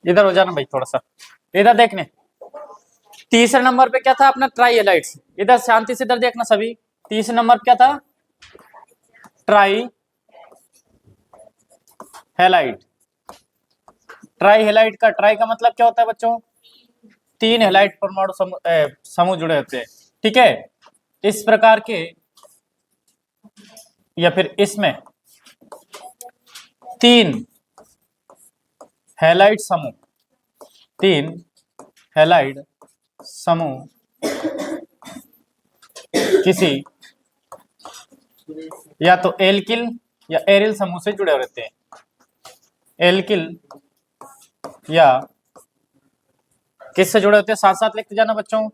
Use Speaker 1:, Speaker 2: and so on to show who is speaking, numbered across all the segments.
Speaker 1: इधर हो जाना भाई थोड़ा सा, इधर देखने। तीसरे नंबर पे क्या था अपना, ट्राई हेलाइट्स। इधर शांति से इधर देखना सभी। तीसरे नंबर पे क्या था, ट्राई हेलाइट। ट्राई हेलाइट का, ट्राई का मतलब क्या होता है बच्चों, तीन हेलाइट परमाणु समूह जुड़े होते हैं। ठीक है, इस प्रकार के, या फिर इसमें तीन हेलाइट समूह, तीन हेलाइड समूह किसी या तो एल्किल या एरिल समूह से जुड़े रहते हैं। एल्किल या किससे जुड़े होते हैं, साथ साथ लिखते जाना बच्चों,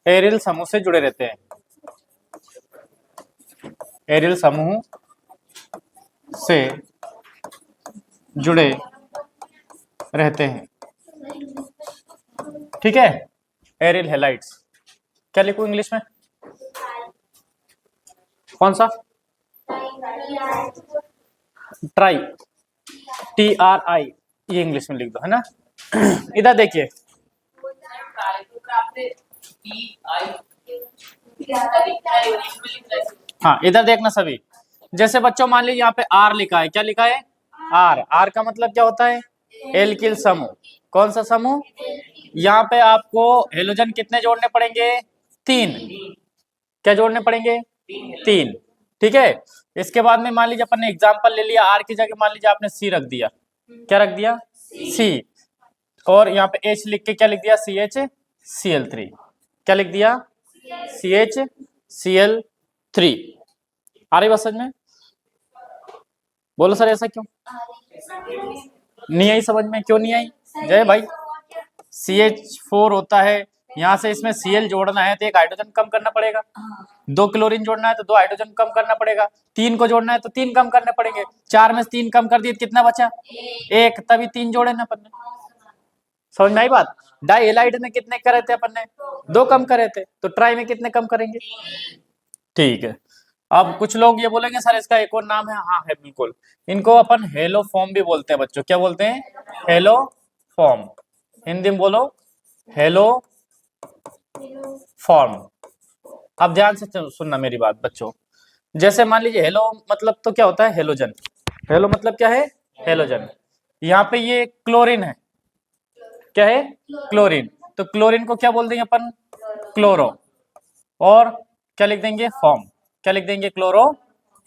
Speaker 1: एरिल समूह से जुड़े रहते हैं। एरिल समूह से जुड़े रहते हैं। ठीक है, एरिल हेलाइट्स। क्या लिखूं इंग्लिश में, कौन सा, ट्राई, TRI, ये इंग्लिश में लिख दो, है ना। इधर देखिए, हाँ इधर देखना सभी। जैसे बच्चों मान लीजिए यहाँ पे R लिखा है, क्या लिखा है, R का मतलब क्या होता है, एल्किल समूह। कौन सा समूह, यहाँ पे आपको हेलोजन कितने जोड़ने पड़ेंगे, तीन। क्या जोड़ने पड़ेंगे, तीन। ठीक है, इसके बाद में मान लीजिए अपन ने एग्जांपल ले लिया, R की जगह मान लीजिए आपने C रख दिया। क्या रख दिया, C। और यहाँ पे H लिख के क्या लिख दिया, CHCl3। क्या लिख दिया, CHCl3। आ रही बात समझ में, बोलो सर ऐसा क्यों नहीं आई समझ में, क्यों नहीं आई जय भाई। CH4 होता है, यहाँ से इसमें Cl जोड़ना है तो एक हाइड्रोजन कम करना पड़ेगा, दो क्लोरीन जोड़ना है तो दो हाइड्रोजन कम करना पड़ेगा, तीन को जोड़ना है तो तीन कम करने पड़ेंगे, चार में से तीन कम कर दिए तो कितना बचा, एक, तभी तीन जोड़े ना अपन ने। समझ में आई बात। डाई हेलाइड में कितने करे थे अपन ने, दो कम करे थे, तो ट्राई में कितने कम करेंगे। ठीक है, अब कुछ लोग ये बोलेंगे सर इसका एक और नाम है, हाँ है बिल्कुल, इनको अपन हेलो फॉर्म भी बोलते हैं बच्चों। क्या बोलते हैं, हेलो फॉर्म। हिंदी में बोलो, हेलो फॉर्म। अब ध्यान से सुनना मेरी बात बच्चों। जैसे मान लीजिए हेलो मतलब तो क्या होता है, हेलोजन। हेलो मतलब क्या है, हेलोजन। यहाँ पे ये क्लोरीन है, क्या है, क्लोरीन। तो क्लोरीन को क्या बोल देंगे अपन, क्लोरो। और क्या लिख देंगे, फॉर्म। क्या लिख देंगे, क्लोरो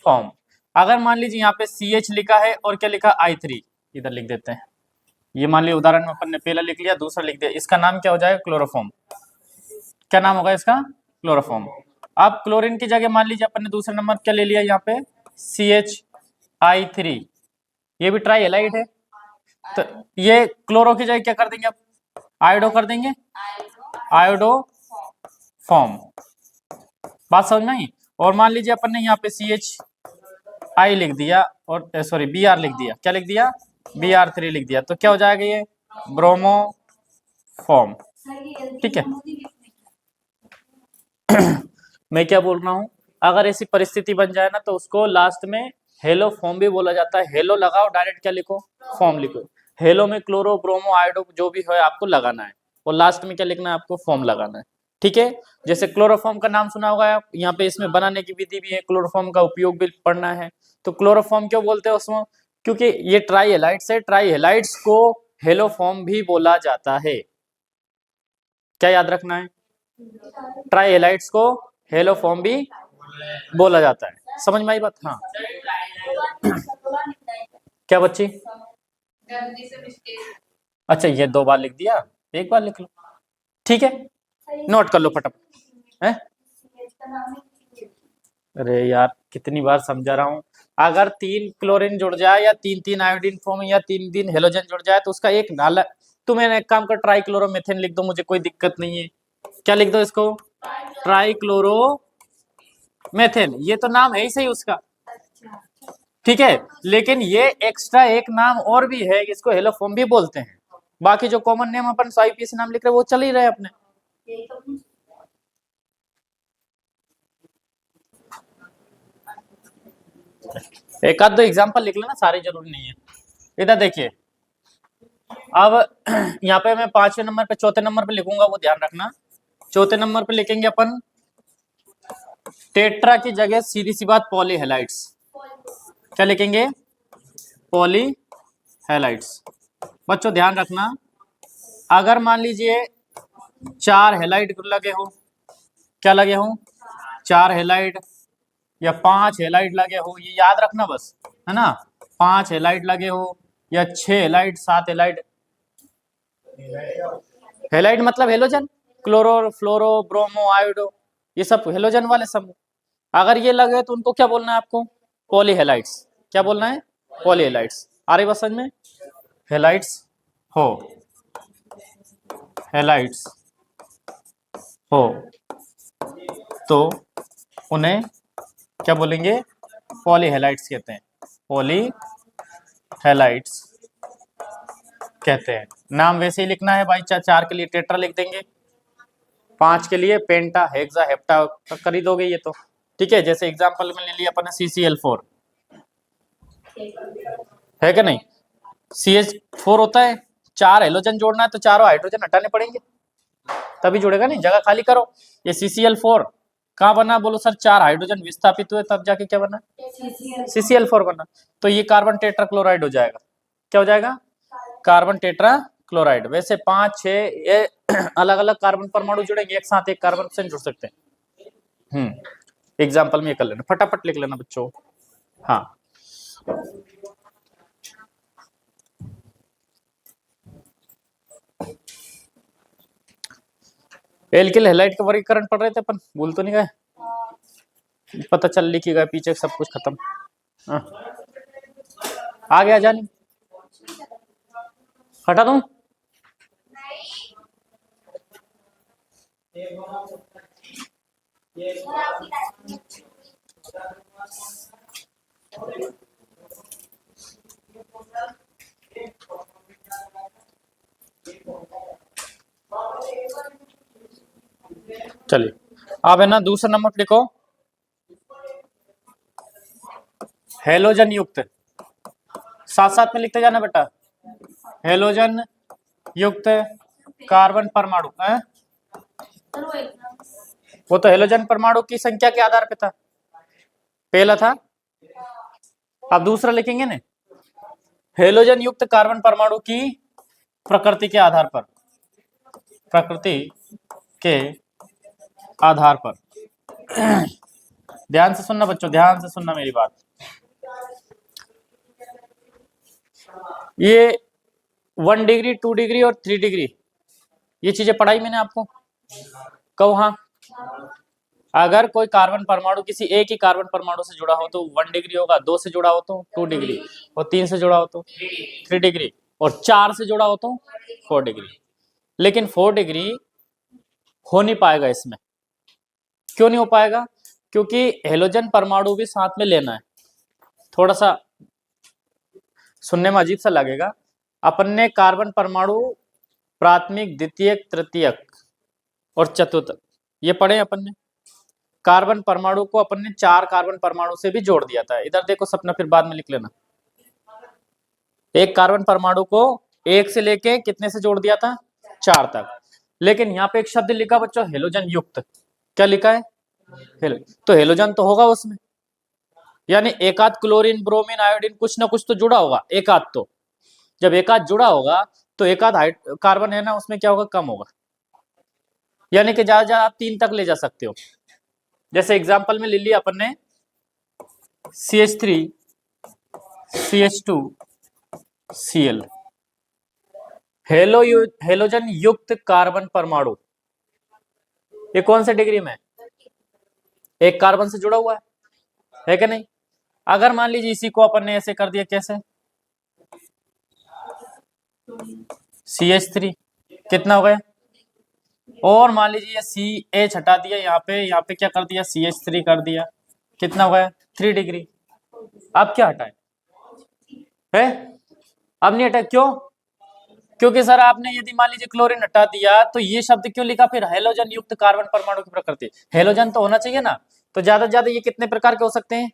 Speaker 1: फॉर्म। अगर मान लीजिए यहाँ पे CH लिखा है और क्या लिखा, I3, इधर लिख देते हैं। ये मान लीजिए उदाहरण में अपन ने पहला लिख लिया, दूसरा लिख दिया, इसका नाम क्या हो जाएगा, क्लोरोफॉर्म। क्या नाम होगा इसका, क्लोरोफॉर्म। अब क्लोरीन की जगह मान लीजिए अपन ने दूसरा नंबर क्या ले लिया, यहाँ पे CHI3, ये भी ट्राई हेलाइड है, तो ये क्लोरो की जगह क्या कर देंगे, अब आयोडो कर देंगे, आयोडो फॉर्म। बात समझ में आई। और मान लीजिए अपन ने यहाँ पे CHI लिख दिया और सॉरी Br लिख दिया, क्या लिख दिया, Br3 लिख दिया, तो क्या हो जाएगा ये, ब्रोमो फॉर्म। ठीक है। मैं क्या बोल रहा हूँ, अगर ऐसी परिस्थिति बन जाए ना तो उसको लास्ट में हेलो फॉर्म भी बोला जाता है। हेलो लगाओ, डायरेक्ट क्या लिखो, फॉर्म लिखो। हेलो में क्लोरो ब्रोमो आयोडो जो भी है आपको लगाना है, और लास्ट में क्या लिखना है, आपको फॉर्म लगाना है। ठीक है, जैसे क्लोरोफॉर्म का नाम सुना होगा आप, यहाँ पे इसमें बनाने की विधि भी है, क्लोरोफॉर्म का उपयोग भी पढ़ना है। तो क्लोरोफॉर्म क्यों बोलते हैं उसमें, क्योंकि ये ट्राई हेलाइट्स है, ट्राई हेलाइट्स को हेलो फॉर्म भी बोला जाता है। क्या याद रखना है, ट्राई हेलाइट्स को हेलो फॉर्म भी बोला जाता है। समझ में आई बात, हाँ। क्या बच्ची, अच्छा ये दो बार लिख दिया, एक बार लिख लो, ठीक है, नोट कर लो फटाफट है। अरे यार कितनी बार समझा रहा हूँ, अगर तीन क्लोरीन जुड़ जाए या तीन तीन आयोडीन फॉर्म या तीन तीन हेलोजन जुड़ जाए तो उसका एक नाला, तो मैंने एक काम कर, ट्राई क्लोरोमेथेन लिख दो, मुझे कोई दिक्कत नहीं है। क्या लिख दो इसको, ट्राई क्लोरो मेथेन, ये तो नाम है ही सही उसका। ठीक है, लेकिन ये एक्स्ट्रा एक नाम और भी है, इसको हेलोफॉर्म भी बोलते हैं। बाकी जो कॉमन नेम अपन आईपीएस नाम लिख रहे हैं वो चल ही रहे अपने। एक आध दो एग्जांपल लिख लेना, सारे जरूरी नहीं है। इधर देखिए, अब यहाँ पे मैं 5वें नंबर पे, चौथे नंबर पे लिखूंगा, वो ध्यान रखना। चौथे नंबर पे लिखेंगे अपन टेट्रा की जगह सीधी सी बात पॉलीहेलाइट्स। क्या लिखेंगे? पॉलीहेलाइट्स। बच्चों ध्यान रखना, अगर मान लीजिए 4 हेलाइड लगे हो, क्या लगे हो? 4 हेलाइड या 5 हेलाइड लगे हो, ये याद रखना बस, है ना। 5 हेलाइड लगे हो या 6 हेलाइड, 7 हेलाइड। हेलाइड मतलब हेलोजन, क्लोरो, फ्लोरो, ब्रोमो, आयोडो, ये सब हेलोजन वाले समूह। अगर ये लगे तो उनको क्या बोलना है आपको? पॉलीहेलाइट्स। क्या बोलना है? पॉलीहेलाइट्स। आ रही बात समझ में? हेलाइट्स हो, हेलाइट्स हो तो उन्हें क्या बोलेंगे? पॉलीहेलाइट्स कहते हैं। पॉलीहेलाइट्स कहते हैं। नाम वैसे ही लिखना है भाई, 4 के लिए टेट्रा लिख देंगे, 5 के लिए पेंटा, हेक्सा, हेप्टा कर ही दोगे ये तो, ठीक है। जैसे एग्जांपल में ले लिया अपन ने CCl4, है कि नहीं? CH4 होता है, 4 हेलोजन जोड़ना है तो चारों हाइड्रोजन हटाने पड़ेंगे, तभी जुड़ेगा, नहीं जगह खाली करो। ये CCl4 कहाँ बना? बोलो सर 4 हाइड्रोजन विस्थापित हुए तब जाके क्या बना? CCl4 बना। तो ये कार्बन टेट्राक्लोराइड हो जाएगा। क्या हो जाएगा? Carbon tetra chloride. वैसे 5 6 ये अलग अलग कार्बन परमाणु जुड़ेंगे, एक साथ एक कार्बन से जुड़ सकते हैं। एग्जाम्पल में ये कर लेना, फटाफट लिख लेना बच्चों। हाँ, एल्किल हैलाइड का वर्गीकरण पढ़ रहे थे अपन, भूल तो नहीं गए? पता चल लिखी गए, पीछे सब कुछ खत्म। आ गया जानी, हटा दूं? चलिए, अब है ना दूसरा नंबर लिखो, हेलोजन युक्त, साथ साथ में लिखते जाना बेटा, हेलोजन युक्त कार्बन परमाणु है। वो तो हेलोजन परमाणु की संख्या के आधार पे था, पहला था। अब दूसरा लिखेंगे ना, हेलोजन युक्त कार्बन परमाणु की प्रकृति के आधार पर, प्रकृति के आधार पर। ध्यान से सुनना बच्चों, ध्यान से सुनना मेरी बात। ये 1 डिग्री, 2 डिग्री और 3 डिग्री, ये चीजें पढ़ाई मैंने आपको, कहो हाँ। अगर कोई कार्बन परमाणु किसी एक ही कार्बन परमाणु से जुड़ा हो तो 1 डिग्री होगा, 2 से जुड़ा हो तो 2 डिग्री, और 3 से जुड़ा हो तो 3 डिग्री, और 4 से जुड़ा हो तो 4 डिग्री। लेकिन 4 डिग्री हो नहीं पाएगा इसमें। क्यों नहीं हो पाएगा? क्योंकि हेलोजन परमाणु भी साथ में लेना है। थोड़ा सा सुनने में अजीब सा लगेगा, अपन ने कार्बन परमाणु प्राथमिक, द्वितीयक, तृतीयक और चतुर्थ ये पढ़े अपन ने। कार्बन परमाणु को अपन ने 4 कार्बन परमाणु से भी जोड़ दिया था। इधर देखो सपना, फिर बाद में लिख लेना। एक कार्बन परमाणु को 1 से लेके कितने से जोड़ दिया था? 4 तक। लेकिन यहाँ पे एक शब्द लिखा बच्चों, हेलोजन युक्त। क्या लिखा है? तो हेलोजन तो होगा उसमें, यानी एक आध क्लोरीन, ब्रोमीन, आयोडीन कुछ ना कुछ तो जुड़ा होगा, एक आध तो। जब एक आध जुड़ा होगा तो एक आध कार्बन है ना उसमें क्या होगा? कम होगा। यानी कि ज्यादा ज्यादा आप 3 तक ले जा सकते हो। जैसे एग्जांपल में ले लिया अपन ने CH3 CH2 Cl, हेलोजन युक्त कार्बन परमाणु, ये कौन से डिग्री में? एक कार्बन से जुड़ा हुआ है कि नहीं? अगर मान लीजिए इसी को अपन ने ऐसे कर दिया, कैसे? CH3 कितना हो गया? और मान लीजिए CH हटा दिया, यहाँ पे क्या कर दिया? CH3 कर दिया, कितना हो गया? 3 डिग्री। अब क्या हटाए है? अब नहीं हटा, क्यों? क्योंकि सर आपने यदि मान लीजिए क्लोरीन हटा दिया तो ये शब्द क्यों लिखा फिर? हेलोजन युक्त कार्बन परमाणु की प्रकृति, हेलोजन तो होना चाहिए ना। तो ज्यादा से ज्यादा ये कितने प्रकार के हो सकते हैं?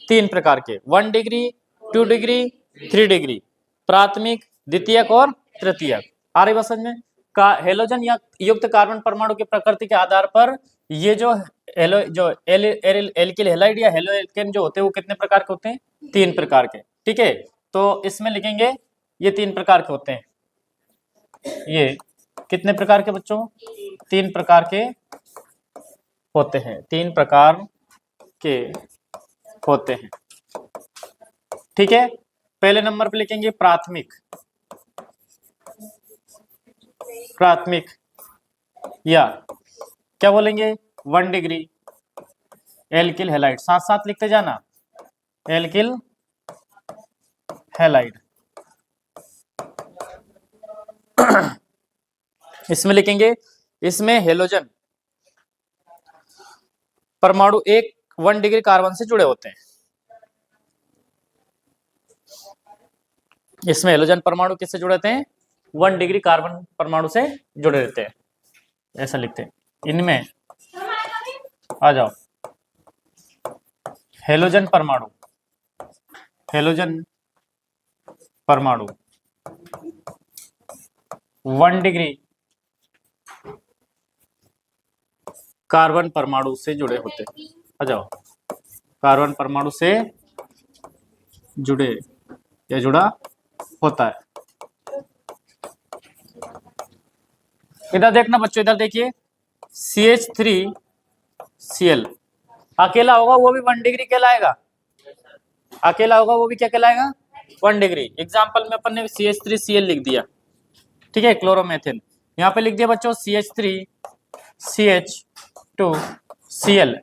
Speaker 1: 3 प्रकार के, 1 डिग्री, 2 डिग्री, 3 डिग्री, प्राथमिक, द्वितीयक और तृतीयक। आ रही बात समझ में? का हेलोजन या युक्त कार्बन परमाणु की प्रकृति के आधार पर ये जो हेलो जो एल्किल हैलाइड या हेलो एल्केन जो होते हैं वो कितने प्रकार के होते हैं? 3 प्रकार के। ठीक है, तो इसमें लिखेंगे ये 3 प्रकार के होते हैं। ये कितने प्रकार के बच्चों? 3 प्रकार के होते हैं, 3 प्रकार के होते हैं। ठीक है, पहले नंबर पे लिखेंगे प्राथमिक, प्राथमिक या क्या बोलेंगे 1 डिग्री एल्किल हैलाइड, साथ साथ लिखते जाना, एल्किल हैलाइड। इसमें लिखेंगे, इसमें हेलोजन परमाणु 1 डिग्री कार्बन से जुड़े होते हैं। इसमें हेलोजन परमाणु किससे जुड़े होते हैं? 1 डिग्री कार्बन परमाणु से जुड़े रहते हैं, ऐसा लिखते हैं। इनमें आ जाओ, हेलोजन परमाणु, हेलोजन परमाणु 1 डिग्री कार्बन परमाणु से जुड़े होते हैं। आ जाओ, कार्बन परमाणु से जुड़े या जुड़ा होता है। इधर देखना बच्चों, इधर देखिए, CH3Cl अकेला होगा वो भी 1 डिग्री कहलाएगा, अकेला होगा वो भी क्या कहलाएगा? 1 डिग्री। एग्जाम्पल में अपन ने CH3Cl लिख दिया, ठीक है, क्लोरोमेथिल। यहाँ पे लिख दिया बच्चों CH3CH2Cl,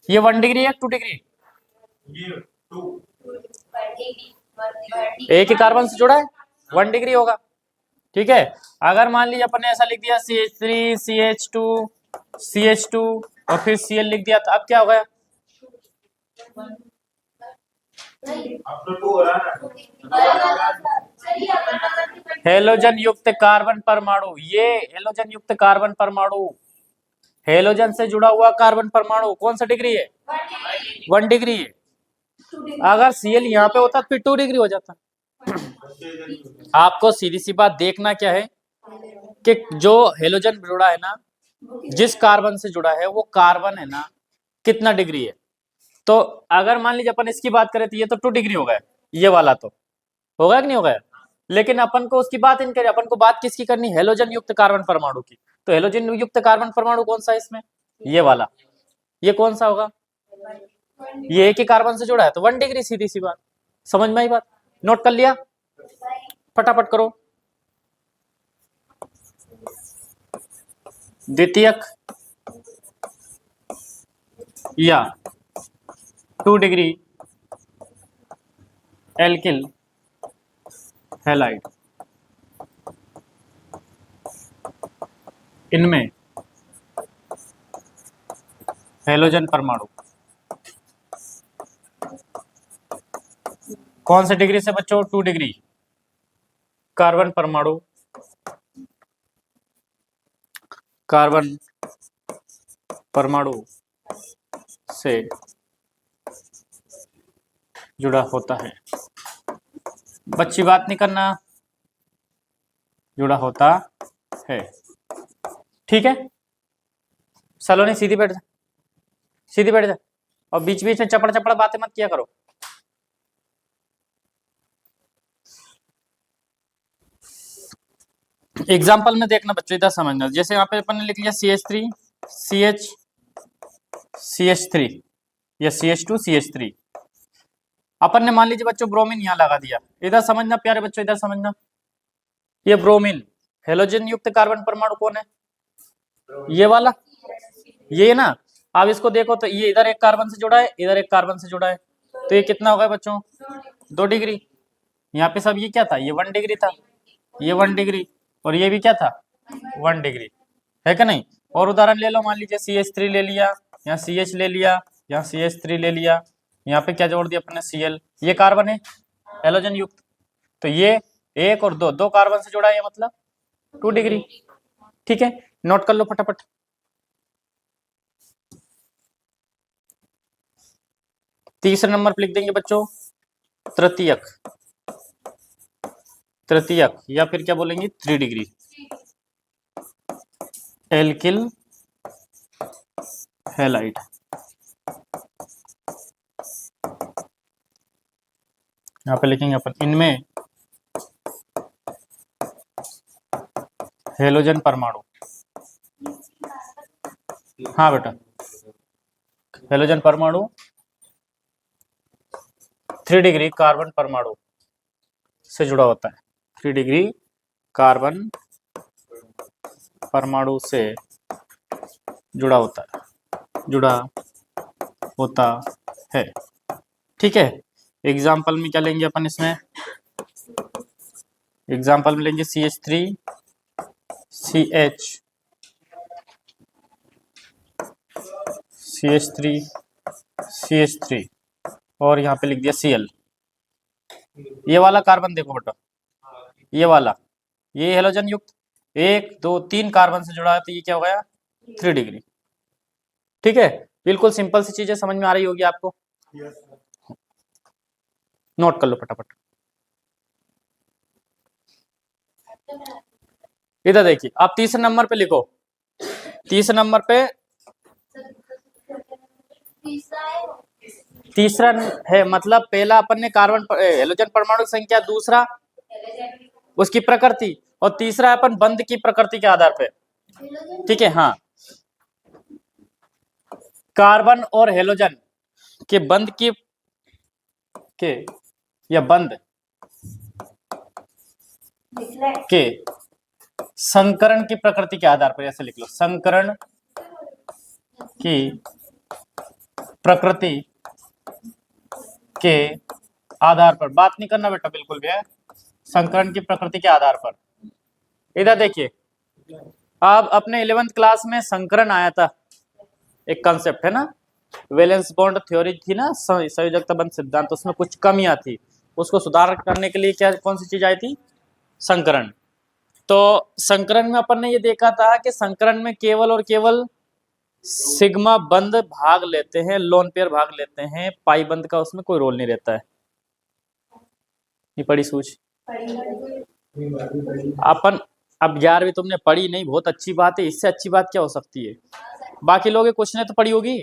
Speaker 1: ये 1 डिग्री है 2 डिग्री? एक ही कार्बन से जुड़ा है, 1 डिग्री होगा। ठीक है, अगर मान लीजिए अपन ने ऐसा लिख दिया CH3CH2 और फिर Cl लिख दिया, तो अब क्या हो गया? हेलोजन युक्त कार्बन परमाणु, ये हेलोजन युक्त कार्बन परमाणु, हेलोजन से जुड़ा हुआ कार्बन परमाणु कौन सा डिग्री है? 1 डिग्री है। अगर Cl यहाँ पे होता तो फिर 2 डिग्री हो जाता। आपको सीधी सी बात देखना क्या है कि जो हेलोजन जुड़ा है ना, जिस कार्बन से जुड़ा है वो कार्बन है ना कितना डिग्री है। तो अगर मान लीजिए अपन इसकी बात करें तो ये तो 2 डिग्री हो गया, ये वाला तो होगा कि नहीं होगा? लेकिन अपन को उसकी बात नहीं करें, अपन को बात किसकी करनी? हेलोजन युक्त कार्बन परमाणु की। तो हेलोजन युक्त कार्बन परमाणु कौन सा है इसमें? ये वाला। ये कौन सा होगा? ये एक ही कार्बन से जुड़ा है तो 1 डिग्री, सीधी सी बात। समझ में आई बात? नोट कर लिया? फटाफट करो। द्वितीयक या 2 डिग्री एल्किल हैलाइड, इनमें हेलोजन परमाणु कौन से डिग्री से बच्चों? 2 डिग्री कार्बन परमाणु, कार्बन परमाणु से जुड़ा होता है। बच्ची बात नहीं करना, जुड़ा होता है। ठीक है, सलोनी सीधी बैठ जा, सीधी बैठ जा, और बीच बीच में चपड़ चपड़ बातें मत किया करो। एग्जाम्पल में देखना बच्चों, इधर समझना। जैसे यहाँ पे अपन ने लिख लिया CH3 या CH2CH3, अपन ने मान लीजिए बच्चों ब्रोमीन यहाँ लगा दिया। इधर समझना प्यारे बच्चों, इधर समझना, ये ब्रोमीन हेलोजन युक्त कार्बन परमाणु कौन है? ये वाला, ये ना। अब इसको देखो तो ये इधर एक कार्बन से जुड़ा है, इधर एक कार्बन से जुड़ा है, तो ये कितना हो गया बच्चों? 2 डिग्री। यहाँ पे सब ये क्या था? ये 1 डिग्री था, ये 1 डिग्री, और ये भी क्या था? 1 डिग्री, है कि नहीं? और उदाहरण ले लो, मान लीजिए CH3 ले लिया, यहाँ CH ले लिया, यहाँ CH3 ले लिया, यहाँ पे क्या जोड़ दिया अपने? Cl। ये कार्बन है हेलोजन युक्त, तो ये 1 और 2, 2 कार्बन से जुड़ा है, ये मतलब 2 डिग्री। ठीक है, नोट कर लो फटाफट। तीसरे नंबर पर लिख देंगे बच्चों तृतीयक, तृतीयक, या फिर क्या बोलेंगे 3 डिग्री एल्किल हैलाइड। यहाँ पे लिखेंगे अपन, इनमें हेलोजन परमाणु, हाँ बेटा, हेलोजन परमाणु 3 डिग्री कार्बन परमाणु से जुड़ा होता है। 3 डिग्री कार्बन परमाणु से जुड़ा होता है। ठीक है। एग्जाम्पल में क्या लेंगे अपन इसमें? एग्जाम्पल में लेंगे CH3 CH3 और यहाँ पे लिख दिया Cl। ये वाला कार्बन देखो बेटा, ये वाला, ये हेलोजन युक्त 1 2 3 कार्बन से जुड़ा है, तो ये क्या हो गया 3 डिग्री। ठीक है, बिल्कुल सिंपल सी चीजें समझ में आ रही होगी आपको। नोट कर लो फटाफट। इधर देखिए, आप तीसरे नंबर पे लिखो, तीसरे नंबर पे तीसरा है, मतलब पहला अपन ने कार्बन हेलोजन परमाणु संख्या, दूसरा उसकी प्रकृति, और तीसरा अपन बंध की प्रकृति के आधार पे। ठीक है, हाँ, कार्बन और हेलोजन के बंध के या बंध के संकरण की प्रकृति के आधार पर, ऐसे लिख लो, संकरण की प्रकृति के आधार पर। बात नहीं करना बेटा बिल्कुल भी है, संकरण की प्रकृति के आधार पर। इधर देखिए, अब अपने 11th क्लास में संकरण आया था, एक कंसेप्ट है ना, वैलेंस बॉन्ड थ्योरी थी ना, संयोजकता बंध सिद्धांत, उसमें कुछ कमियां थी, उसको सुधार करने के लिए क्या, कौन सी चीज आई थी? संकरण। तो संकरण में अपन ने ये देखा था कि संकरण में केवल और केवल सिग्मा बंद भाग लेते हैं, लोन पेयर भाग लेते हैं, पाई बंद का उसमें कोई रोल नहीं रहता है। ये पढ़ी सूझ अपन, अब 11वीं तुमने पढ़ी नहीं, बहुत अच्छी बात है, इससे अच्छी बात क्या हो सकती है? बाकी लोग कुछ ने तो पढ़ी होगी।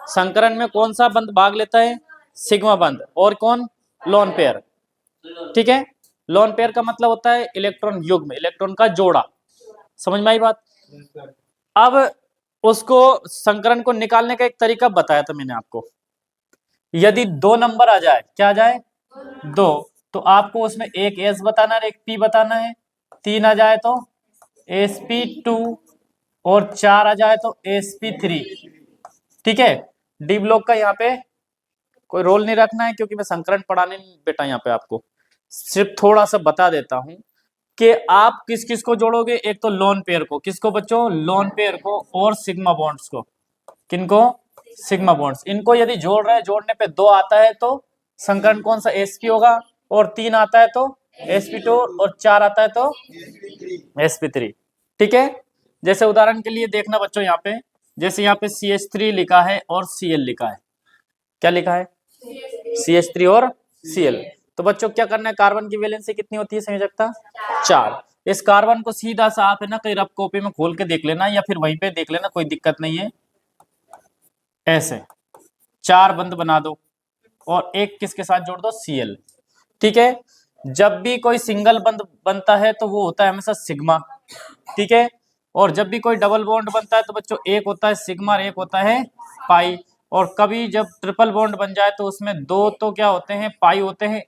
Speaker 1: संकरण में कौन सा बंद भाग लेता है? सिग्मा बंद, और कौन? Lone pair. ठीक है, लोन पेयर का मतलब होता है इलेक्ट्रॉन युग्म, इलेक्ट्रॉन का जोड़ा। समझ में आई बात? अब उसको संकरण को निकालने का एक तरीका बताया था मैंने आपको। यदि 2 नंबर आ जाए, क्या आ जाए? 2, तो आपको उसमें एक एस बताना है, एक पी बताना है। 3 आ जाए तो sp2, और 4 आ जाए तो sp3। ठीक है, डी ब्लॉक का यहाँ पे कोई रोल नहीं रखना है, क्योंकि मैं संकरण पढ़ाने बेटा यहाँ पे आपको सिर्फ थोड़ा सा बता देता हूं कि आप किस किस को जोड़ोगे। एक तो लोन पेयर को, किसको बच्चों? लोन पेयर को, और सिग्मा बॉन्ड्स को। किनको? Sigma bonds. इनको यदि जोड़ रहे हैं, जोड़ने पे 2 आता है तो संकरण कौन सा? sp होगा, और 3 आता है तो sp2, और 4 आता है तो sp3। ठीक है, जैसे उदाहरण के लिए देखना बच्चों, यहाँ पे जैसे यहाँ पे CH3 लिखा है और Cl लिखा है। क्या लिखा है? CH3 और Cl। तो बच्चों क्या करना है, कार्बन की वैलेंसी कितनी होती है संयोजकता? 4। इस कार्बन को सीधा सा आप है ना कहीं रफ कॉपी में खोल के देख लेना, या फिर वहीं पे देख लेना, कोई दिक्कत नहीं है। ऐसे 4 बंद बना दो, और एक किसके साथ जोड़ दो? Cl। ठीक है, जब भी कोई सिंगल बंद बनता है तो वो होता है हमेशा सिग्मा। ठीक है, और जब भी कोई डबल बॉन्ड बनता है तो बच्चों एक होता है सिग्मा और एक होता है पाई। और कभी जब ट्रिपल बॉन्ड बन जाए तो उसमें 2 तो क्या होते हैं? पाई होते हैं,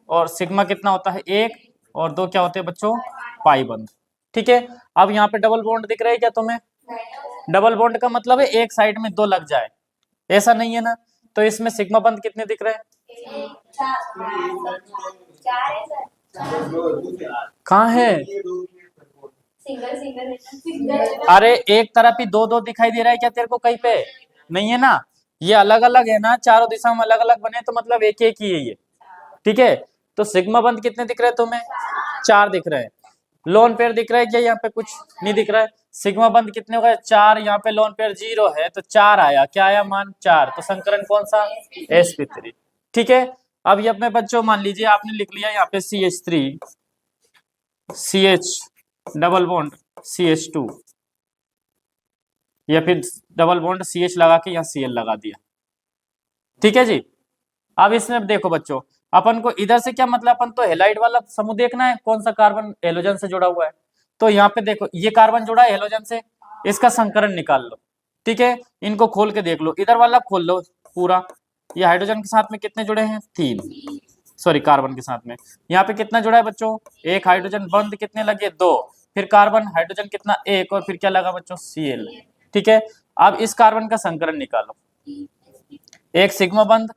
Speaker 1: और सिग्मा कितना होता है? 1, और 2 क्या होते हैं बच्चों? पाई बंद। ठीक है, अब यहाँ पे डबल बॉन्ड दिख रहा है क्या तुम्हें? डबल बॉन्ड का मतलब है एक साइड में 2 लग जाए, ऐसा नहीं है ना। तो इसमें सिग्मा बंद कितने दिख रहे हैं? कहाँ है? अरे एक तरफ ही 2 2 दिखाई दे रहा है क्या तेरे को? कहीं पे नहीं है ना, ये अलग अलग है ना, चारों दिशा में अलग अलग बने, तो मतलब एक एक ही है ये। ठीक है, तो सिग्मा बंद कितने दिख रहे हैं तुम्हें? 4 दिख रहे हैं। लोन पेयर दिख रहा है क्या? यहाँ पे कुछ नहीं दिख रहा है। सिग्मा बंद कितने हो गए? 4। यहाँ पे लोन पेयर 0 है तो 4 आया, क्या आया मान? 4। तो संकरण कौन सा? sp3। ठीक है, अब ये अपने बच्चों मान लीजिए आपने लिख लिया यहाँ पे CH3 CH double bond CH2, या फिर डबल बॉन्ड CH लगा के यहाँ Cl लगा दिया। ठीक है जी। अब इसमें देखो बच्चों, अपन को इधर से क्या मतलब, अपन तो हेलाइड वाला समूह देखना है, कौन सा कार्बन हेलोजन से जुड़ा हुआ है। तो यहाँ पे देखो ये कार्बन जुड़ा है हेलोजन से, इसका संकरण निकाल लो। ठीक है, इनको खोल के देख लो, इधर वाला खोल लो पूरा। ये हाइड्रोजन के साथ में कितने जुड़े हैं, 3, सॉरी कार्बन के साथ में। यहाँ पे कितना जुड़ा है बच्चों, एक हाइड्रोजन बंद कितने लगे, 2, फिर कार्बन हाइड्रोजन कितना, 1, और फिर क्या लगा बच्चों, Cl। ठीक है, अब इस कार्बन का संकरण निकालो, एक सिग्मा बंद,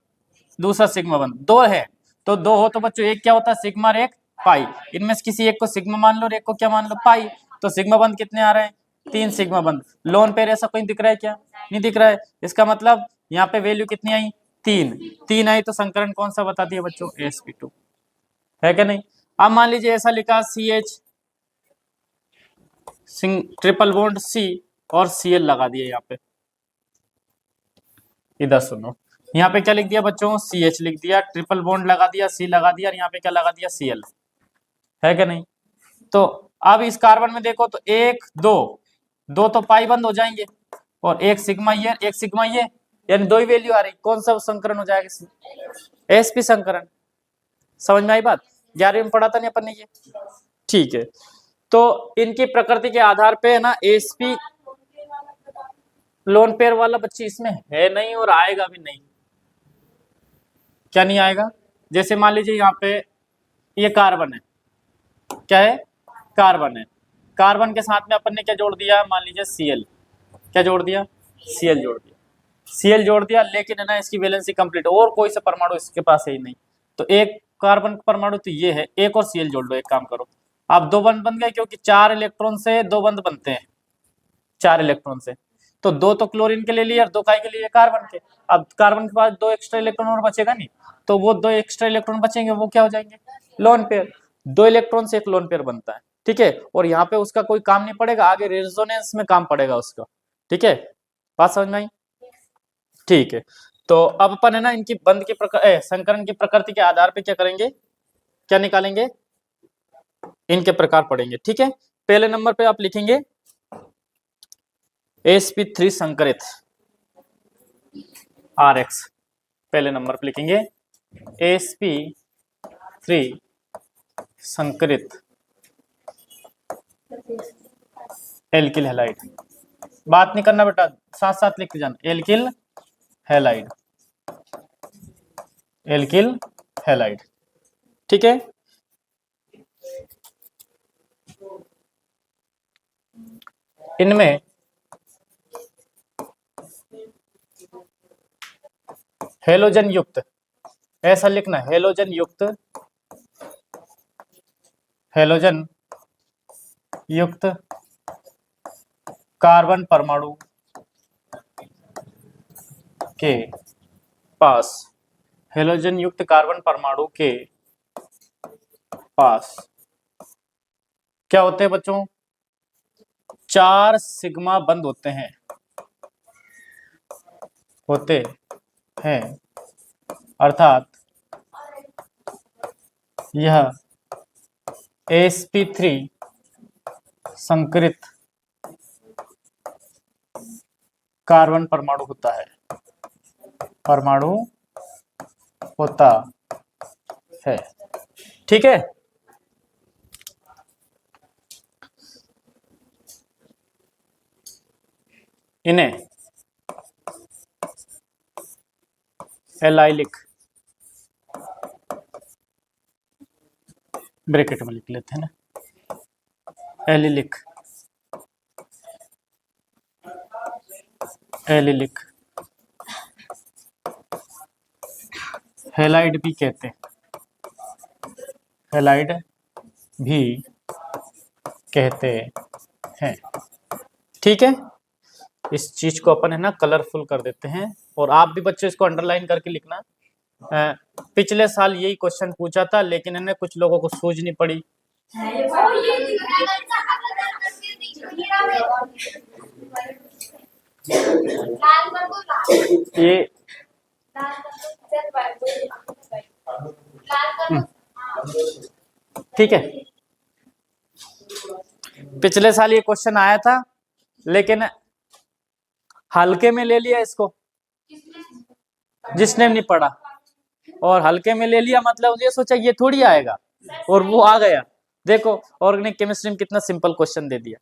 Speaker 1: दूसरा सिग्मा बंद, 2 है तो 2 हो तो बच्चों एक क्या होता है, सिग्मा और एक पाई। इनमें से किसी एक को सिग्मा मान लो और एक को क्या मान लो, पाई। तो सिग्मा बंद कितने आ रहे हैं, 3 सिग्मा बंद। लोन पेयर ऐसा कोई दिख रहा है क्या, नहीं दिख रहा है। इसका मतलब यहाँ पे वैल्यू कितनी आई, 3 आई, तो संकरण कौन सा बता दिया बच्चों, sp2 है क्या नहीं। अब मान लीजिए ऐसा लिखा CH ट्रिपल बॉन्ड C और Cl लगा दिया यहाँ पे। इधर सुनो, यहाँ पे क्या लिख दिया बच्चों, CH लिख दिया, ट्रिपल बॉन्ड लगा दिया, C लगा दिया, और यहाँ पे क्या लगा दिया, Cl है क्या नहीं। तो अब इस कार्बन में देखो तो 1 2 2 तो पाई बंद हो जाएंगे, और एक सिग्मा ये एक सिग्मा ये, यानी 2 ही वैल्यू आ रही, कौन सा संकरण हो जाएगा, sp संकरण। समझ में आई बात, 11वीं में पढ़ा था नहीं अपन ने ये। ठीक है, तो इनकी प्रकृति के आधार पे है ना sp लोन पेयर वाला बच्ची इसमें है नहीं और आएगा भी नहीं। क्या नहीं आएगा, जैसे मान लीजिए यहाँ पे ये कार्बन है, क्या है, कार्बन है, कार्बन के साथ में अपन ने क्या जोड़ दिया, मान लीजिए Cl, क्या जोड़ दिया, Cl जोड़ दिया, Cl जोड़ दिया, लेकिन है ना इसकी वैलेंसी कंप्लीट, और कोई सा परमाणु इसके पास है ही नहीं। तो एक कार्बन परमाणु तो ये है, एक और Cl जोड़ लो, एक काम करो, अब 2 बंद बन गए, क्योंकि 4 इलेक्ट्रॉन से 2 बंद बनते हैं, 4 इलेक्ट्रॉन से, तो 2 तो क्लोरीन के ले लिए और 2 काय के लिए, कार्बन के। अब कार्बन के पास 2 एक्स्ट्रा इलेक्ट्रॉन और बचेगा नहीं, तो वो 2 एक्स्ट्रा इलेक्ट्रॉन बचेंगे, वो क्या हो जाएंगे, लोन पेयर। 2 इलेक्ट्रॉन से एक लोन पेयर बनता है। ठीक है, और यहाँ पे उसका कोई काम नहीं पड़ेगा, आगे रेजोनेंस में काम पड़ेगा उसका। ठीक है, बात समझ में आई। ठीक है, तो अब अपन है ना इनकी बंद के प्रकार संकरण की प्रकृति के आधार पे क्या करेंगे, क्या निकालेंगे, इनके प्रकार पढ़ेंगे। ठीक है, पहले नंबर पे आप लिखेंगे sp3 संकरित RX, पहले नंबर पे लिखेंगे sp3 संकरित एल्किल हैलाइड। बात नहीं करना बेटा, साथ साथ लिखते जाना, एल्किल हैलाइड, एल्किल हैलाइड। ठीक है, इनमें हेलोजन युक्त, ऐसा लिखना, हेलोजन युक्त, हेलोजन युक्त कार्बन परमाणु के पास, हेलोजन युक्त कार्बन परमाणु के पास क्या होते हैं बच्चों, 4 सिग्मा बंद होते हैं, होते हैं, अर्थात यह sp3 संकरित कार्बन परमाणु होता है, परमाणु होता है। ठीक है, इन्हें एलाइलिक, ब्रैकेट में लिख लेते हैं ना, एलिलिक, एलिलिक हैलाइड भी कहते हैं, हैलाइड भी कहते हैं। ठीक है, इस चीज को अपन है ना कलरफुल कर देते हैं, और आप भी बच्चों इसको अंडरलाइन करके लिखना। पिछले साल यही क्वेश्चन पूछा था, लेकिन इन्हें कुछ लोगों को सूझ नहीं पड़ी। ये ठीक है, पिछले साल ये क्वेश्चन आया था, लेकिन हल्के में ले लिया इसको जिसने नहीं पढ़ा, और हल्के में ले लिया मतलब ये सोचा ये थोड़ी आएगा, और वो आ गया। देखो ऑर्गेनिक केमिस्ट्री में कितना सिंपल क्वेश्चन दे दिया।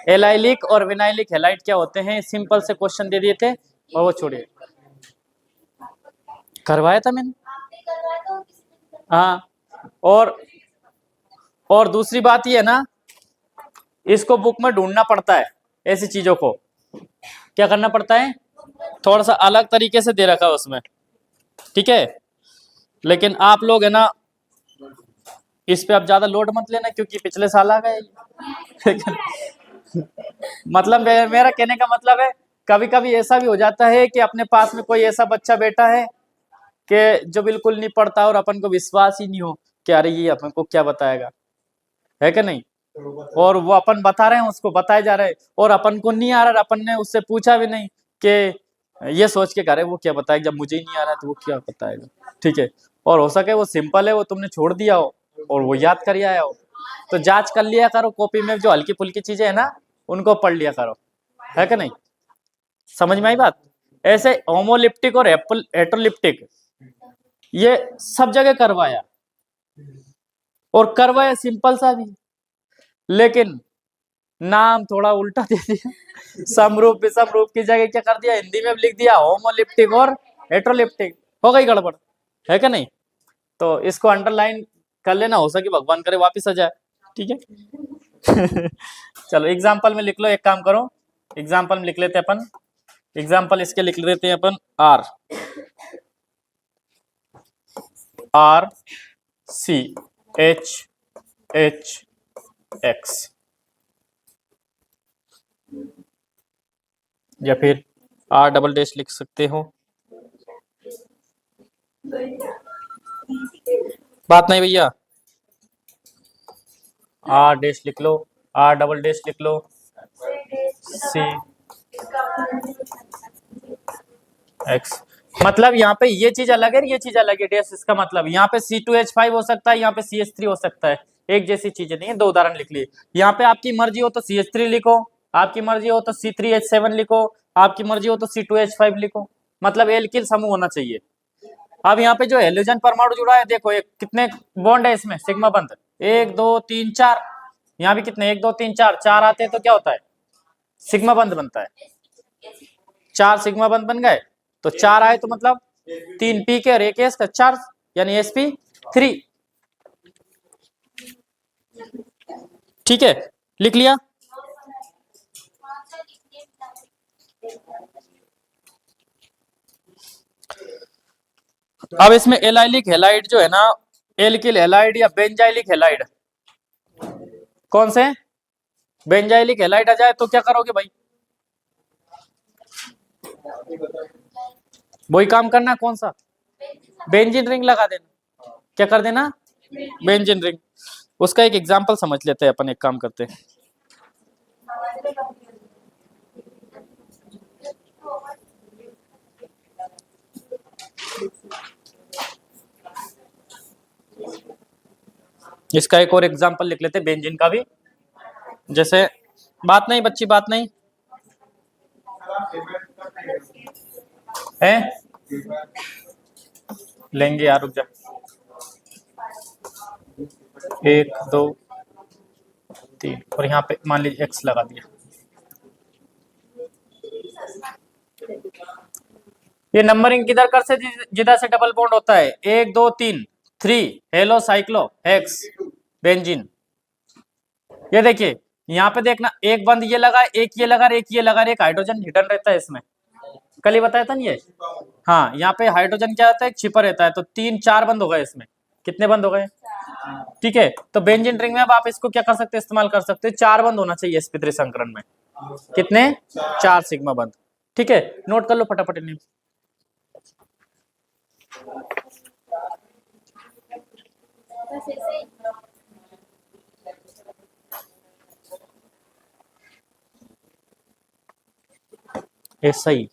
Speaker 1: एलाइलिक और विनाइलिक हैलाइड क्या होते हैं, सिंपल से क्वेश्चन दे दिए थे, और वो छोड़िए। करवाया था मैंने, हाँ। और दूसरी बात ये है ना, इसको बुक में ढूंढना पड़ता है, ऐसी चीजों को क्या करना पड़ता है, थोड़ा सा अलग तरीके से दे रखा है उसमें, ठीक है। लेकिन आप लोग है ना, इस पे आप ज्यादा लोड मत लेना, क्योंकि पिछले साल आ गए। मतलब मेरा कहने का मतलब है, कभी कभी ऐसा भी हो जाता है कि अपने पास में कोई ऐसा बच्चा बैठा है कि जो बिल्कुल नहीं पढ़ता और अपन को विश्वास ही नहीं हो कि अरे ये अपन को क्या बताएगा, है कि नहीं, और वो अपन बता रहे हैं, उसको बताए जा रहे हैं, और अपन को नहीं आ रहा, अपन ने उससे पूछा भी नहीं कि ये सोच के करे वो क्या बताएगा, जब मुझे ही नहीं आ रहा तो वो क्या बताएगा, ठीक है। और हो सके वो सिंपल है, वो तुमने छोड़ दिया हो और वो याद कर आया हो, तो जांच कर लिया करो कॉपी में, जो हल्की फुल्की चीजें है ना उनको पढ़ लिया करो, है कि नहीं। समझ में आई बात। ऐसे होमोलिप्टिक और हेटरोलिप्टिक ये सब जगह करवाया, और करवाया सिंपल सा भी, लेकिन नाम थोड़ा उल्टा दे दिया। समरूप विषमरूप की जगह क्या कर दिया, हिंदी में लिख दिया होमोलिप्टिक और हेटरोलिप्टिक, हो गई गड़बड़, है क्या नहीं। तो इसको अंडरलाइन कर लेना, हो सके भगवान करे वापिस आ जाए, ठीक है। चलो एग्जाम्पल में लिख लो, एक काम करो, एग्जाम्पल में लिख लेते हैं अपन, एग्जाम्पल इसके लिख लेते हैं अपन, RCHH या फिर R डबल डैश लिख सकते हो, बात नहीं भैया, R डैश लिख लो, R डबल डैश लिख लो, C X, मतलब यहाँ पे ये चीज अलग है, ये चीज अलग है, डैश इसका मतलब यहाँ पे C2H5 हो सकता है, यहाँ पे CH3 हो सकता है, एक जैसी चीजें नहीं है, दो उदाहरण लिख लिए। यहाँ पे आपकी मर्जी हो तो CH3 लिखो, आपकी मर्जी हो तो C3H7 लिखो, आपकी मर्जी हो तो C2H5 लिखो, मतलब एल्किल समूह होना चाहिए। अब यहाँ पे जो हेलोजन परमाणु जुड़ा है, देखो एक कितने बॉन्ड है इसमें, सिग्मा बंध, 1 2 3 4, यहाँ भी कितने 1 2 3 4, 4 आते हैं तो क्या होता है, सिग्मा बंध बनता है, 4 सिग्मा बंध बन गए, तो 4 आए तो मतलब 3 पी के और 1 एस का 4, यानी sp3, ठीक है, लिख लिया। अब इसमें एलाइलिक हैलाइड जो है ना, एल्किल हैलाइड या बेंजाइलिक हैलाइड, कौन से, बेंजाइलिक हैलाइड आ जाए तो क्या करोगे भाई, वही काम करना, कौन सा, बेंजीन रिंग लगा देना, क्या कर देना, बेंजीन रिंग। उसका एक एग्जांपल समझ लेते हैं अपन, एक काम करते हैं, इसका एक और एग्जांपल लिख लेते हैं बेंजीन का भी, जैसे बात नहीं बच्ची, बात नहीं है, लेंगे यार, रुक जा, 1 2 3, और यहाँ पे मान लीजिए x लगा दिया। ये नंबरिंग किधर कर से जिधर से डबल बॉन्ड होता है, 1 2 3, 3 हेलो साइक्लो एक्स बेंजीन। ये देखिए यहाँ पे देखना, एक बंद ये लगा, एक ये लगा, एक ये लगा, एक हाइड्रोजन हिडन रहता है इसमें, कल ही बताया था नहीं ये, हाँ यहाँ पे हाइड्रोजन क्या रहता है, छिपा रहता है, तो 3 4 बंद हो गए इसमें, कितने बंद हो गए, ठीक है। तो बेंजीन रिंग में अब आप इसको क्या कर सकते हैं, इस्तेमाल कर सकते हैं, 4 बंद होना चाहिए sp3 संकरण में, कितने, 4 सिग्मा बंद, ठीक है, नोट कर लो फटाफट इन्हें। ऐसा ही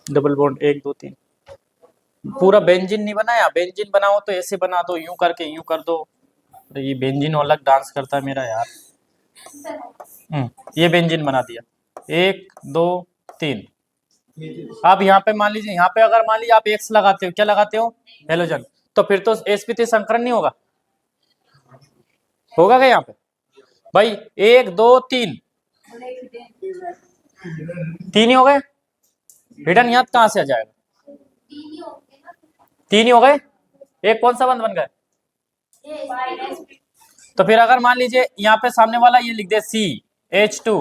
Speaker 1: डबल बॉन्ड 1 2 3। पूरा बेंजीन नहीं बनाया, बेंजीन बनाओ तो ऐसे बना दो, यूं करके यूं कर दो। तो ये बेंजीन अलग डांस करता है मेरा यार। ये बेंजीन बना दिया, 1 2 3। अब यहाँ पे मान लीजिए, यहाँ पे अगर मान लीजिए आप एक्स लगाते हो, क्या लगाते हो, हेलोजन, तो फिर तो sp3 संकरण नहीं होगा, होगा क्या यहाँ पे भाई? 1 2 3 तीन ही हो गए, हिडन याद कहां से आ जाएगा? तीन ही हो गए, एक कौन सा बंद बन गया? तो फिर अगर मान लीजिए यहाँ पे सामने वाला ये लिख दे CH2,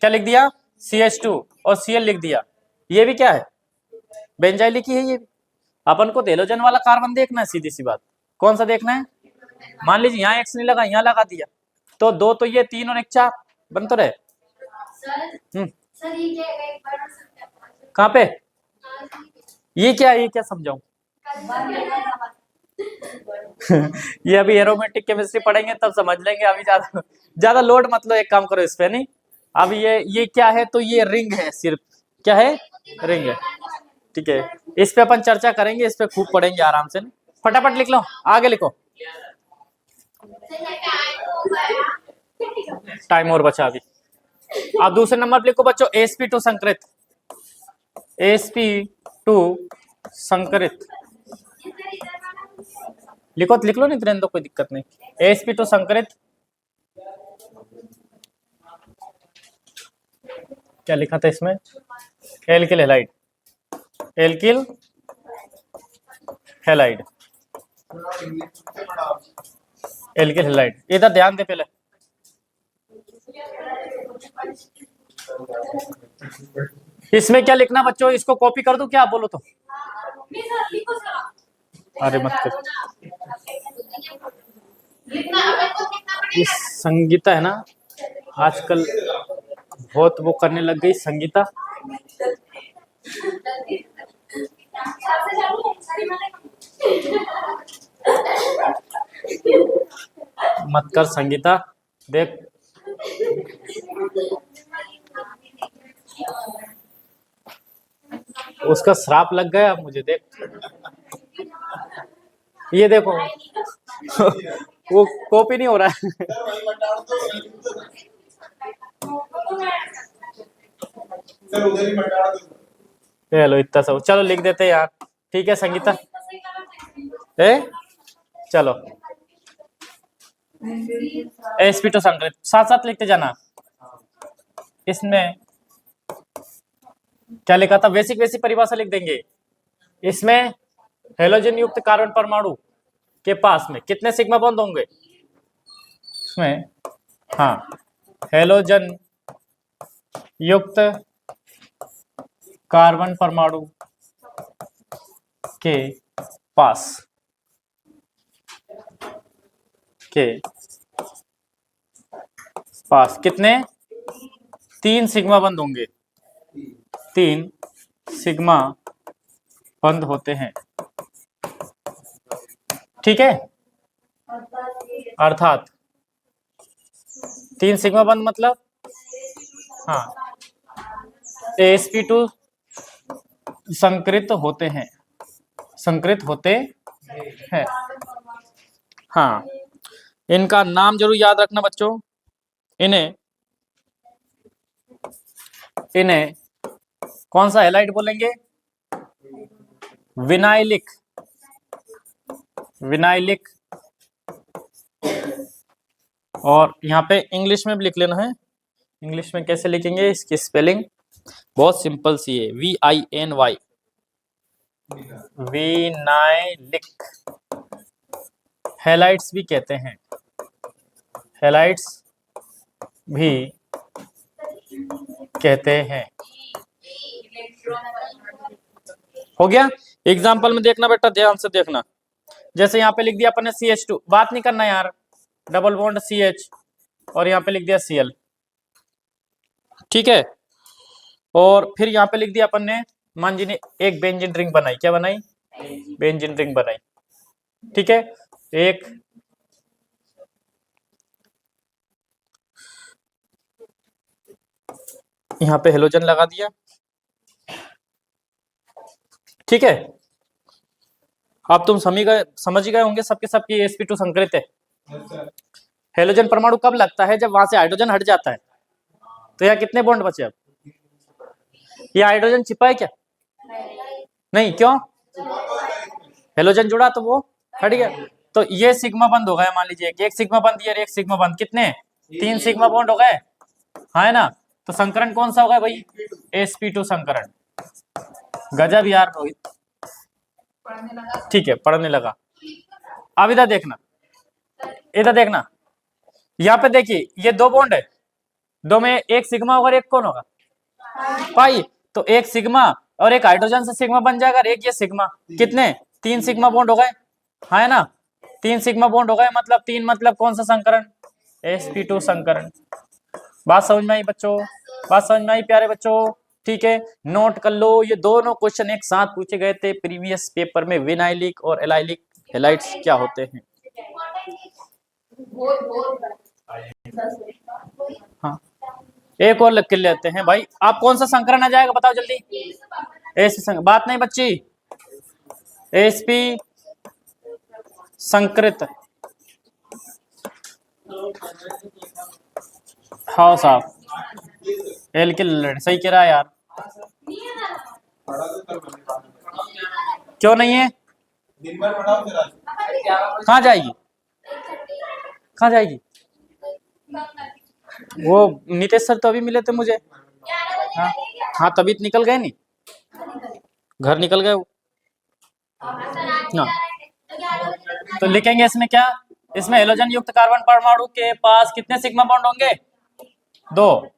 Speaker 1: क्या लिख दिया, CH2, और Cl लिख दिया, ये भी क्या है, बेंजाइलिक ही है ये भी। अपन को हेलोजन वाला कार्बन देखना है, सीधी सी बात। कौन सा देखना है? मान लीजिए यहाँ एक्स नहीं लगा, यहाँ लगा दिया, तो 2 तो ये, 3 और 1 4 बन तो रहे। कहाँ पे? ये क्या है, ये क्या समझाऊं? ये अभी एरोमेटिक केमिस्ट्री पढ़ेंगे तब समझ लेंगे, अभी ज्यादा ज्यादा लोड मत लो, एक काम करो इस पे नहीं। अब ये क्या है, तो ये रिंग है, सिर्फ क्या है, रिंग है, ठीक है। इस पे अपन चर्चा करेंगे, इस पे खूब पढ़ेंगे आराम से। फटाफट लिख लो, आगे लिखो, टाइम और बचा अभी। अब दूसरे नंबर पे लिखो बच्चों, sp2 संकरित, sp2 संकरित लिखो, लिख लो, नहीं तो रहने दो, कोई दिक्कत नहीं। sp2 संकरित क्या लिखा था इसमें, alkyl halide, alkyl halide, alkyl halide. इधर ध्यान दे पहले, इसमें क्या लिखना बच्चों, इसको कॉपी कर दूं क्या, बोलो तो? अरे मत कर, इस संगीता है ना आजकल बहुत वो करने लग गई, संगीता। मत कर संगीता, देख उसका श्राप लग गया मुझे, देख ये देखो वो कॉपी नहीं हो रहा है। चलो इतना सब, चलो लिख देते यार, ठीक है संगीता, ए चलो sp2 संकरित, साथ साथ लिखते जाना। इसमें क्या लिखा था, बेसिक बेसिक परिभाषा लिख देंगे। इसमें हेलोजन युक्त कार्बन परमाणु के पास में कितने सिग्मा बॉन्ड होंगे इसमें, हाँ, हेलोजन युक्त कार्बन परमाणु के पास कितने, 3 सिग्मा बंद होंगे, 3 सिग्मा बंद होते हैं, ठीक है। अर्थात 3 सिग्मा बंद मतलब, हाँ, sp2 संकृत होते हैं, संकृत होते हैं, हाँ। इनका नाम जरूर याद रखना बच्चों, इन्हें कौन सा हैलाइड बोलेंगे, विनाइलिक, विनाइलिक। और यहाँ पे इंग्लिश में भी लिख लेना है, इंग्लिश में कैसे लिखेंगे, इसकी स्पेलिंग बहुत सिंपल सी है, VINY, विनाइलिक। हैलाइड्स भी कहते हैं, हैलाइड्स भी कहते हैं, हो गया। एग्जाम्पल में देखना बेटा, ध्यान से देखना, जैसे यहाँ पे लिख दिया अपन ने CH2, बात नहीं करना यार, डबल बॉन्ड CH, और यहाँ पे लिख दिया Cl, ठीक है। और फिर यहाँ पे लिख दिया अपन ने, मान जी ने एक बेंजीन रिंग बनाई, क्या बनाई, बेंजीन रिंग बनाई, ठीक है। एक यहाँ पे हेलोजन लगा दिया, ठीक है, अब तुम समझ गए होंगे सबके सब की sp2 संकरित है। हेलोजन परमाणु कब लगता है? जब वहां से हाइड्रोजन हट जाता है। तो यहाँ कितने बॉन्ड बचे? अब ये हाइड्रोजन छिपा है क्या? नहीं, क्यों? हेलोजन जुड़ा तो वो हट गया। तो ये सिग्मा बंद हो गया, मान लीजिए एक सिग्मा बंद, ये एक सिग्मा बंद, कितने? 3 सिग्मा बॉन्ड हो गए, हाँ है ना। तो संकरण कौन सा होगा भाई? sp2 संकरण। गजब यार रोहित, ठीक है पढ़ने लगा। अब इधर देखना, इधर देखना, यहाँ पे देखिए ये 2 बॉन्ड है, 2 में एक सिग्मा होगा, एक कौन होगा? पाई। तो एक सिग्मा और एक हाइड्रोजन से सिग्मा बन जाएगा, एक ये सिग्मा, कितने? 3 सिग्मा बॉन्ड हो गए, हाँ है ना। 3 सिग्मा बॉन्ड हो गए, मतलब 3 मतलब कौन सा संकरण? sp2 संकरण। बात समझ में आई बच्चों? बात समझ में आई प्यारे बच्चों? ठीक है, नोट कर लो, ये दोनों क्वेश्चन एक साथ पूछे गए थे प्रीवियस पेपर में। विनाइलिक और एलाइलिक हेलाइड्स क्या होते हैं? हाँ, एक और लिख लेते हैं भाई। आप कौन सा संकरण आ जाएगा बताओ जल्दी? बात नहीं बच्ची, sp संकृत। हाँ साहब, एल के सही कह रहा है यार। क्यों नहीं है? कहाँ जाएगी? कहाँ जाएगी? वो नीतीश सर तो अभी मिले थे मुझे। हाँ हाँ, तभी तो निकल गए, नहीं घर निकल गए वो। हाँ, तो लिखेंगे इसमें क्या? इसमें हेलोजन युक्त कार्बन परमाणु के पास कितने सिग्मा बॉन्ड होंगे? 2।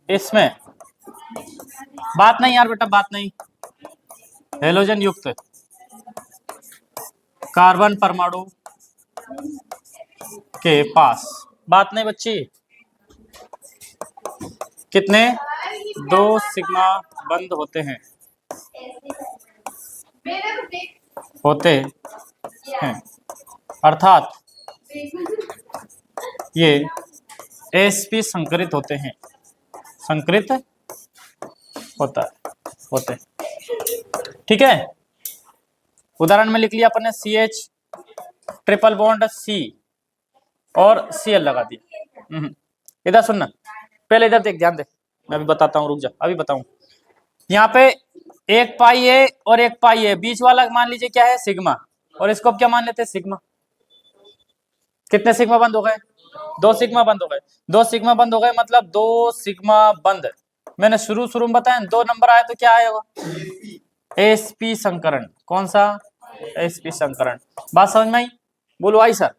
Speaker 1: इसमें बात नहीं यार बेटा, बात नहीं। हेलोजन युक्त कार्बन परमाणु के पास, बात नहीं बच्ची, कितने? 2 सिग्मा बंद होते हैं, अर्थात ये sp संकरित होते हैं, संकरित होते हैं। ठीक है, उदाहरण में लिख लिया अपन ने CH ट्रिपल बॉन्ड C और Cl लगा दिया। इधर सुनना, पहले इधर देख, ध्यान दे, मैं अभी बताता हूँ, रुक जा अभी बताऊं। यहाँ पे एक पाई है और एक पाई है, बीच वाला मान लीजिए क्या है? सिग्मा, और इसको अब क्या मान लेते हैं? सिग्मा। कितने सिग्मा बंद हो गए? 2 सिग्मा बंद हो गए। 2 सिग्मा बंद हो गए मतलब 2 सिग्मा बंद। मैंने शुरू में बताया 2 नंबर आए तो क्या आएगा? sp संकरण। कौन सा? sp संकरण। बात समझ में आई? बोलो आई सर।